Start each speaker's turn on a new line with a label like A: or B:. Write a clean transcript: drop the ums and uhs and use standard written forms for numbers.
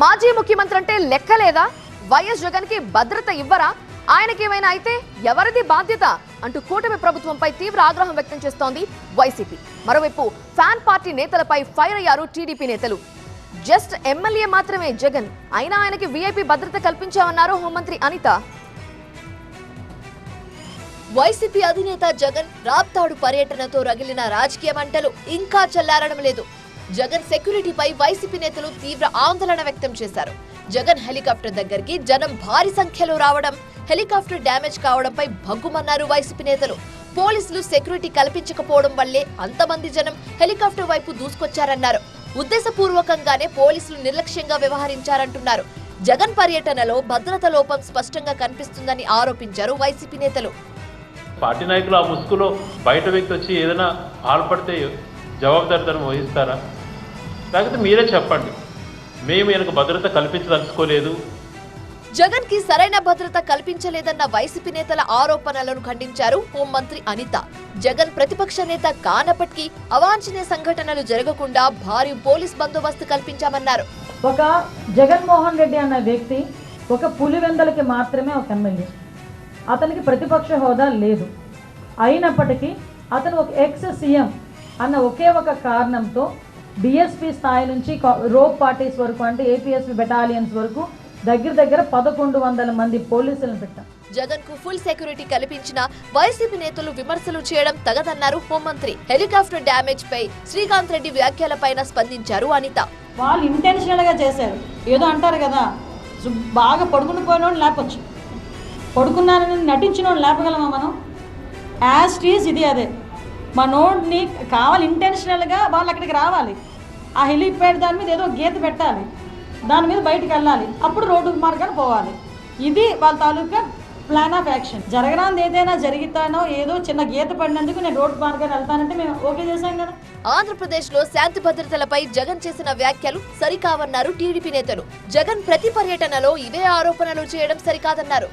A: మాజీ ముఖ్యమంత్రి అంటే లెక్కలేదా? వైఎస్ జగన్ కి భద్రత ఇవ్వరా? ఆయనకేమైనా అయితే ఎవరిది బాధ్యత అంటూ కూటమి ప్రభుత్వంపై తీవ్ర ఆగ్రహం వ్యక్తం చేస్తోంది వైసీపీ. మరోవైపు ఫ్యాన్ పార్టీ నేతలపై ఫైర్ అయ్యారు టీడీపీ నేతలు. జస్ట్ ఎమ్మెల్యే మాత్రమే జగన్, అయినా ఆయనకి వీఐపీ భద్రత కల్పించామన్నారు హోంమంత్రి అనిత. వైసీపీ అధినేత జగన్ రాప్తాడు పర్యటనతో రగిలిన రాజకీయ మంటలు ఇంకా చల్లారడం లేదు. జగన్ సెక్యూరిటీపై వైసీపీ నేతలు తీవ్ర ఆందోళన వ్యక్తం చేశారు. జగన్ హెలికాప్టర్ దగ్గరికి జనం భారీ సంఖ్యలో రావడం, హెలికాప్టర్ డ్యామేజ్ కావడంపై భగ్గుమన్నారు వైసీపీ నేతలు. పోలీసులు సెక్యూరిటీ కల్పించకపోవడం వల్లే అంతమంది జనం హెలికాప్టర్ వైపు దూసుకొచ్చారన్నారు. ఉద్దేశపూర్వకంగానే పోలీసులు నిర్లక్ష్యంగా వ్యవహరించారంటున్నారు. జగన్ పర్యటనలో భద్రత లోపం స్పష్టంగా కనిపిస్తుందని ఆరోపించారు వైసీపీ నేతలు.
B: పార్టీ నాయకులు ఆ ముసుగులో బయట వ్యక్తి వచ్చి ఏదైనా పాల్పడితే జవాబుదారితనం వహిస్తారా? లేకపోతే మీరే చెప్పండి, మేము ఈయనకు భద్రత కల్పించదలుచుకోలేదు.
A: జగన్ కి సరైన భద్రత కల్పించలేదన్న వైసీపీ నేతల ఆరోపణలను ఖండించారు హోంమంత్రి అనిత. జగన్ ప్రతిపక్ష నేత కానప్పటికీ అవాంఛనీయ సంఘటనలు జరగకుండా భారీ పోలీస్ బందోబస్తు కల్పించామన్నారు.
C: ఒక జగన్మోహన్ రెడ్డి అన్న వ్యక్తి ఒక పులివెందలకి మాత్రమే ఒక ఎమ్మెల్యే. అతనికి ప్రతిపక్ష హోదా లేదు. అయినప్పటికీ అతను ఒక ఎక్స్ సీఎం అన్న ఒకే ఒక కారణంతో డిఎస్పీ స్థాయి నుంచి రోప్ పార్టీస్ వరకు అంటే ఏపీఎస్పీ బెటాలియన్స్ వరకు దగ్గర 1100 మంది పోలీసులను పెట్టారు.
A: జగన్ కు ఫుల్ సెక్యూరిటీ కల్పించిన వైసీపీ నేతలు విమర్శలు చేయడం తగదన్నారు హోంమంత్రి. హెలికాప్టర్ డ్యామేజ్ పై శ్రీకాంత్ రెడ్డి వ్యాఖ్యలపైన స్పందించారు అనిత.
C: వాళ్ళు ఇంటెన్షనల్ గా చేశారు. ఏదో అంటారు కదా, బాగా పడుకుని పోయినోడు లేపొచ్చు, పడుకున్నారని నటించిన లేపగలమా మనం? యాజ్ టీజ్ ఇది అదే. మనోడిని కావాలి ఇంటెన్షనల్గా వాళ్ళు అక్కడికి రావాలి, ఆ హెలిప్యాడ్ దాని మీద ఏదో గీత పెట్టాలి, దాని మీద బయటకు వెళ్ళాలి, అప్పుడు రోడ్డు మార్గాన్ని పోవాలి. ఇది వాళ్ళ తాలూకా ప్లాన్ ఆఫ్ యాక్షన్. జరగరాంది ఏదైనా జరుగుతానో ఏదో చిన్న గీత పడినందుకు నేను రోడ్డు మార్గాన్ని వెళ్తానంటే మేము ఓకే చేశాం కదా.
A: ఆంధ్రప్రదేశ్ లో శాంతి భద్రతలపై జగన్ చేసిన వ్యాఖ్యలు సరికావన్నారు టీడీపీ నేతలు. జగన్ ప్రతి పర్యటనలో ఇవే ఆరోపణలు చేయడం సరికాదన్నారు.